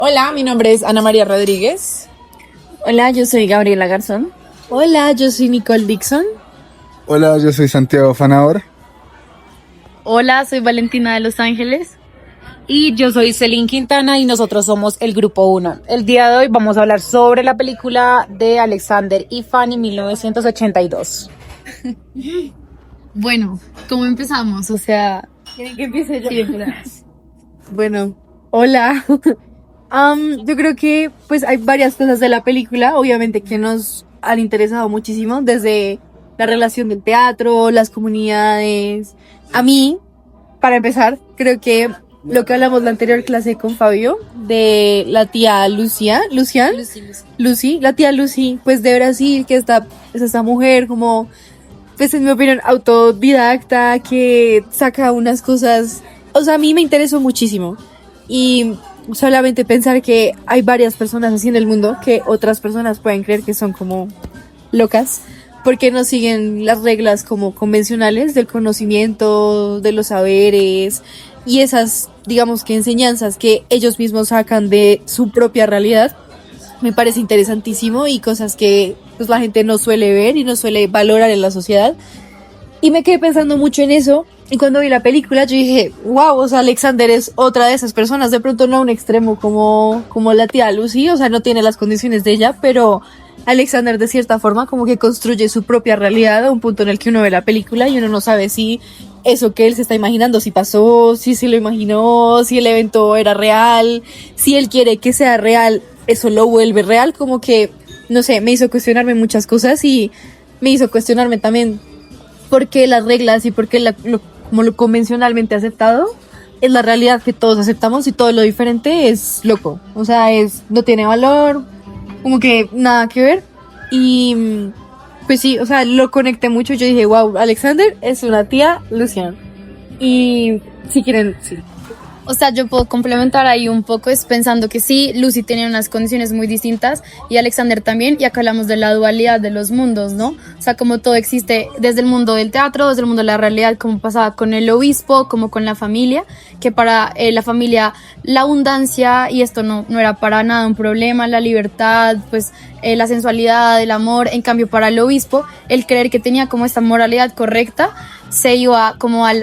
Hola, mi nombre es Ana María Rodríguez. Hola, yo soy Gabriela Garzón. Hola, yo soy Nicole Dixon. Hola, yo soy Santiago Fanador. Hola, soy Valentina de Los Ángeles. Y yo soy Celine Quintana y nosotros somos el Grupo 1. El día de hoy vamos a hablar sobre la película de Alexander y Fanny 1982. Bueno, ¿cómo empezamos? O sea, ¿Quieren que empiece yo? sí, empezamos. Bueno, hola. Yo creo que pues hay varias cosas de la película, obviamente que nos han interesado muchísimo, desde la relación del teatro, las comunidades. A mí, para empezar, creo que lo que hablamos la anterior clase con Fabio, de la tía Lucy, la tía Lucy, pues de Brasil, que es esta mujer como, pues en mi opinión, autodidacta, que saca unas cosas, o sea, a mí me interesó muchísimo. Y solamente pensar que hay varias personas así en el mundo, que otras personas pueden creer que son como locas, porque no siguen las reglas como convencionales del conocimiento, de los saberes y esas, digamos que enseñanzas que ellos mismos sacan de su propia realidad. Me parece interesantísimo y cosas que pues la gente no suele ver y no suele valorar en la sociedad. Y me quedé pensando mucho en eso. Y cuando vi la película yo dije, wow, o sea, Alexander es otra de esas personas, de pronto no a un extremo como la tía Lucy, o sea, no tiene las condiciones de ella, pero Alexander de cierta forma como que construye su propia realidad a un punto en el que uno ve la película y uno no sabe si eso que él se está imaginando, si pasó, si se lo imaginó, si el evento era real, si él quiere que sea real, eso lo vuelve real, como que, no sé, me hizo cuestionarme muchas cosas y me hizo cuestionarme también por qué las reglas y por qué como lo convencionalmente aceptado es la realidad que todos aceptamos y todo lo diferente es loco. O sea, no tiene valor, como que nada que ver. Y pues sí, o sea, lo conecté mucho. Yo dije, wow, Alexander es una tía Luciana. Y si quieren, sí. O sea, yo puedo complementar ahí un poco es pensando que sí, Lucy tenía unas condiciones muy distintas y Alexander también, y acá hablamos de la dualidad de los mundos, ¿no? O sea, como todo existe desde el mundo del teatro, desde el mundo de la realidad, como pasaba con el obispo, como con la familia, que para la familia la abundancia, y esto no era para nada un problema, la libertad, pues la sensualidad, el amor, en cambio para el obispo, el creer que tenía como esta moralidad correcta, se iba como a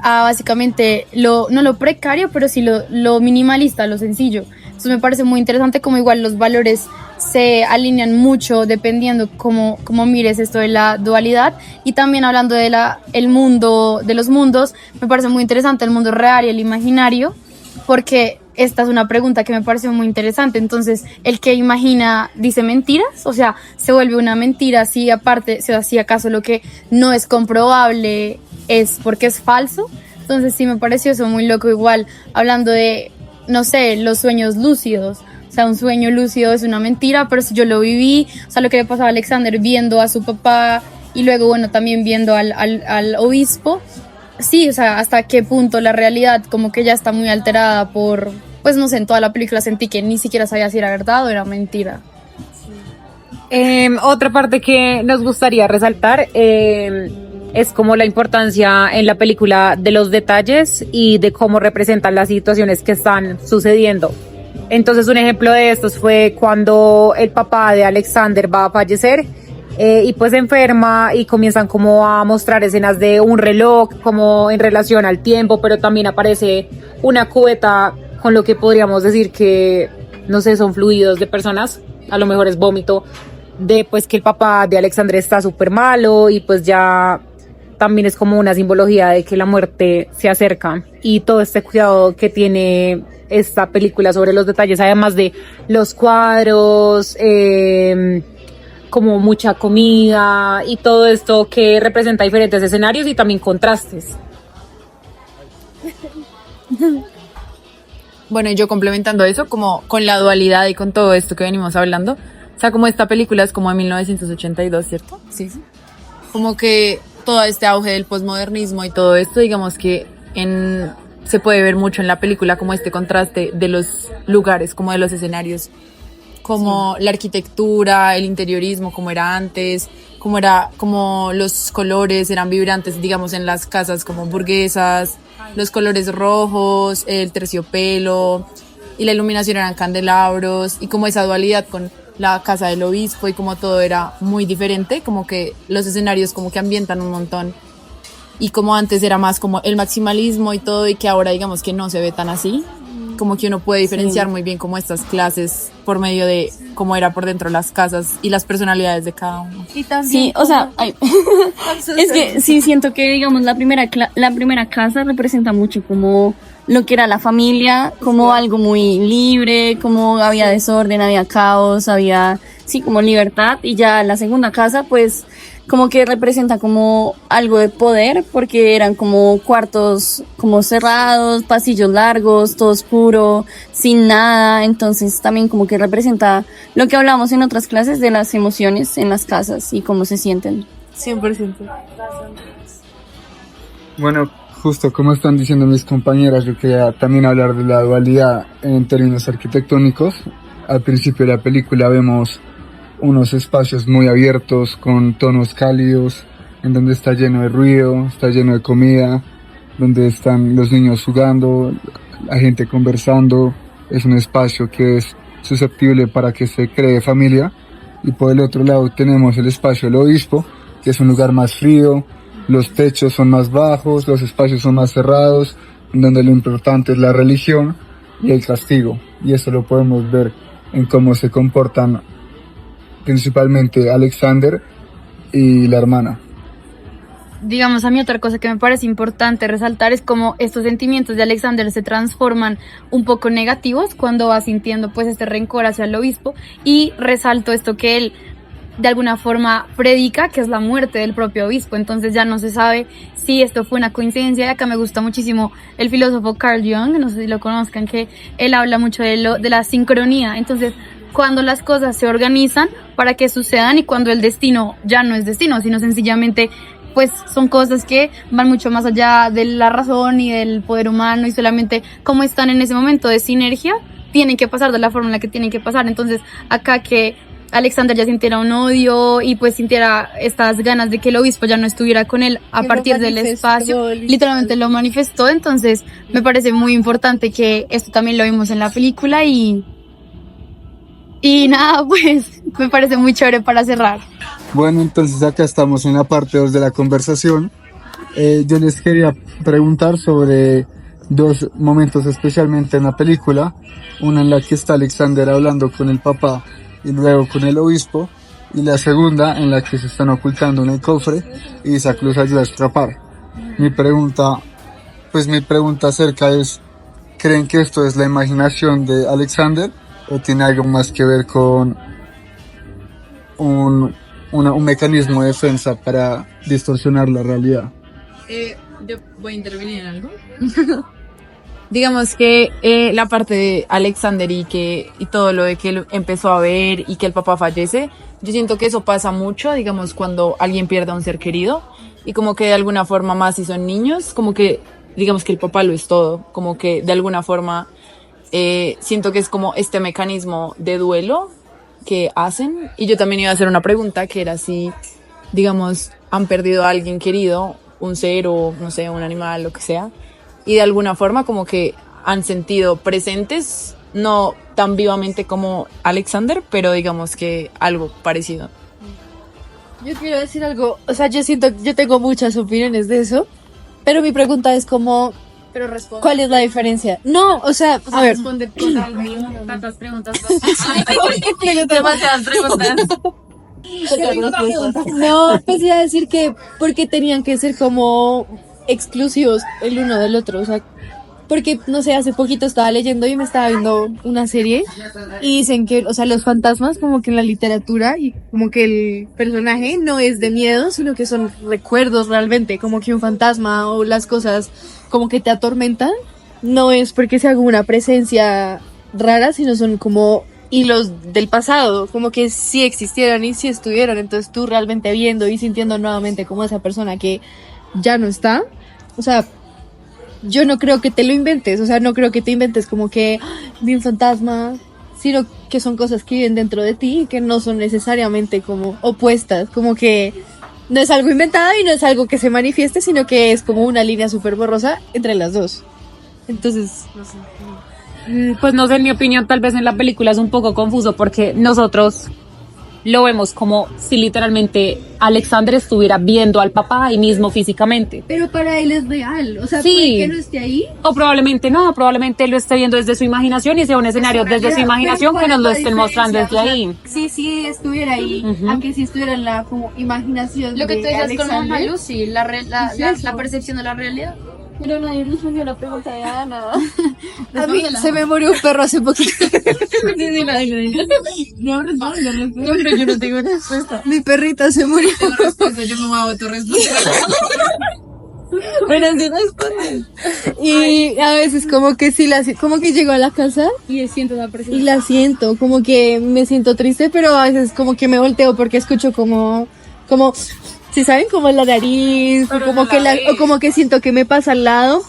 básicamente no lo precario, pero sí lo minimalista, lo sencillo. Entonces me parece muy interesante como igual los valores se alinean mucho dependiendo cómo mires esto de la dualidad. Y también hablando de el mundo, de los mundos, me parece muy interesante el mundo real y el imaginario, porque esta es una pregunta que me pareció muy interesante. Entonces, el que imagina dice mentiras, o sea, se vuelve una mentira si aparte, si acaso lo que no es comprobable es porque es falso. Entonces sí me pareció eso muy loco. Igual hablando de, no sé, los sueños lúcidos, o sea, un sueño lúcido es una mentira, pero si yo lo viví, o sea, lo que le pasaba a Alexander viendo a su papá y luego, bueno, también viendo al obispo, sí, o sea, hasta qué punto la realidad como que ya está muy alterada por, pues no sé, en toda la película sentí que ni siquiera sabía si era verdad o era mentira. Otra parte que nos gustaría resaltar es como la importancia en la película de los detalles y de cómo representan las situaciones que están sucediendo. Entonces un ejemplo de estos fue cuando el papá de Alexander va a fallecer y pues se enferma y comienzan como a mostrar escenas de un reloj como en relación al tiempo, pero también aparece una cubeta con lo que podríamos decir que, no sé, son fluidos de personas, a lo mejor es vómito, de pues que el papá de Alexander está súper malo y pues ya también es como una simbología de que la muerte se acerca y todo este cuidado que tiene esta película sobre los detalles, además de los cuadros, como mucha comida y todo esto que representa diferentes escenarios y también contrastes. Bueno, y yo complementando eso, como con la dualidad y con todo esto que venimos hablando. O sea, como esta película es como de 1982, ¿cierto? Sí. Como que todo este auge del posmodernismo y todo esto, digamos que se puede ver mucho en la película como este contraste de los lugares, como de los escenarios, como la arquitectura, el interiorismo, como era antes, como los colores eran vibrantes, digamos, en las casas como burguesas, los colores rojos, el terciopelo, y la iluminación eran candelabros y como esa dualidad con la casa del obispo y como todo era muy diferente, como que los escenarios como que ambientan un montón y como antes era más como el maximalismo y todo y que ahora digamos que no se ve tan así, como que uno puede diferenciar muy bien como estas clases por medio de cómo era por dentro las casas y las personalidades de cada uno. Y también Sí, o sea, es que sí siento que, digamos, la primera casa representa mucho como lo que era la familia, como algo muy libre, como había desorden, había caos, había, sí, como libertad, y ya la segunda casa, pues, como que representa como algo de poder, porque eran como cuartos como cerrados, pasillos largos, todo oscuro, sin nada, entonces también como que representa lo que hablamos en otras clases de las emociones en las casas y cómo se sienten. 100%. Bueno, justo como están diciendo mis compañeras, yo quería también hablar de la dualidad en términos arquitectónicos. Al principio de la película vemos unos espacios muy abiertos con tonos cálidos, en donde está lleno de ruido, está lleno de comida, donde están los niños jugando, la gente conversando. Es un espacio que es susceptible para que se cree familia. Y por el otro lado tenemos el espacio del obispo, que es un lugar más frío, los techos son más bajos, los espacios son más cerrados, en donde lo importante es la religión y el castigo. Y eso lo podemos ver en cómo se comportan principalmente Alexander y la hermana. Digamos, a mí otra cosa que me parece importante resaltar es cómo estos sentimientos de Alexander se transforman un poco negativos cuando va sintiendo pues este rencor hacia el obispo, y resalto esto que él de alguna forma predica, que es la muerte del propio obispo. Entonces ya no se sabe si esto fue una coincidencia. Y acá me gusta muchísimo el filósofo Carl Jung, no sé si lo conozcan, que él habla mucho de la sincronía. Entonces, cuando las cosas se organizan para que sucedan y cuando el destino ya no es destino, sino sencillamente pues son cosas que van mucho más allá de la razón y del poder humano, y solamente como están en ese momento de sinergia, tienen que pasar de la forma en la que tienen que pasar. Entonces acá que Alexander ya sintiera un odio y pues sintiera estas ganas de que el obispo ya no estuviera con él a partir del espacio, literalmente lo manifestó. Entonces me parece muy importante que esto también lo vimos en la película y nada, pues me parece muy chévere para cerrar. Bueno, entonces acá estamos en la parte 2 de la conversación. Yo les quería preguntar sobre dos momentos especialmente en la película. Una en la que está Alexander hablando con el papá y luego con el obispo, y la segunda en la que se están ocultando en el cofre y Isaac los ayuda a escapar. Mi pregunta acerca es, ¿creen que esto es la imaginación de Alexander o tiene algo más que ver con un mecanismo de defensa para distorsionar la realidad? Yo voy a intervenir en algo. Digamos que la parte de Alexander y todo lo de que él empezó a ver y que el papá fallece, yo siento que eso pasa mucho, digamos, cuando alguien pierde a un ser querido y como que de alguna forma, más si son niños, como que digamos que el papá lo es todo, como que de alguna forma siento que es como este mecanismo de duelo que hacen. Y yo también iba a hacer una pregunta que era si, digamos, han perdido a alguien querido, un ser o no sé, un animal, lo que sea, y de alguna forma como que han sentido presentes, no tan vivamente como Alexander, pero digamos que algo parecido. Yo quiero decir algo, o sea, yo tengo muchas opiniones de eso, pero mi pregunta es como, Pero responde. ¿cuál es la diferencia? No, o sea, a ver. Responder con algo, tantas preguntas. Demasiadas preguntas. No, pues iba a decir que porque tenían que ser como exclusivos el uno del otro, o sea, porque no sé, hace poquito estaba leyendo y me estaba viendo una serie y dicen que, o sea, los fantasmas como que en la literatura y como que el personaje no es de miedo, sino que son recuerdos realmente, como que un fantasma o las cosas como que te atormentan, no es porque sea como una presencia rara, sino son como hilos del pasado, como que sí existieron y sí estuvieron, entonces tú realmente viendo y sintiendo nuevamente como esa persona que ya no está, o sea, yo no creo que te lo inventes, o sea, no creo que te inventes como que vi un fantasma, sino que son cosas que viven dentro de ti y que no son necesariamente como opuestas, como que no es algo inventado y no es algo que se manifieste, sino que es como una línea súper borrosa entre las dos. Entonces, no sé. Pues no sé, en mi opinión, tal vez en la película es un poco confuso porque nosotros lo vemos como si literalmente Alexander estuviera viendo al papá ahí mismo físicamente. Pero para él es real, o sea, Sí. puede que no esté ahí. O probablemente no, probablemente él lo esté viendo desde su imaginación y sea un escenario desde su imaginación que nos lo estén mostrando desde ahí. Sí, estuviera ahí, a que si estuviera en la como imaginación Lo que de tú decías con Alexander. Mamá Lucy, la percepción de la realidad. Pero nadie respondió la pregunta de Ana. A mí se me murió un perro hace poquito. No, pero yo no tengo respuesta. Mi perrita se murió. Tengo respuesta, yo me voy a autorresponder. Bueno, sí respondes. Y a veces como que sí como que llego a la casa Y siento la y percepción. la siento, como que me siento triste, pero a veces como que me volteo porque escucho como, si saben, como en la nariz, o como que o como que siento que me pasa al lado,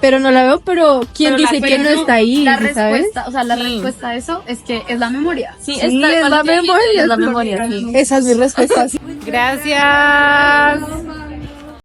pero no la veo, pero ¿quién dice que no está ahí? La ¿sí sabes? respuesta, o sea, la respuesta a eso es que es la memoria. Sí, Sí, es la memoria. Es la memoria, sí. Esa es mi respuesta. Sí. Gracias.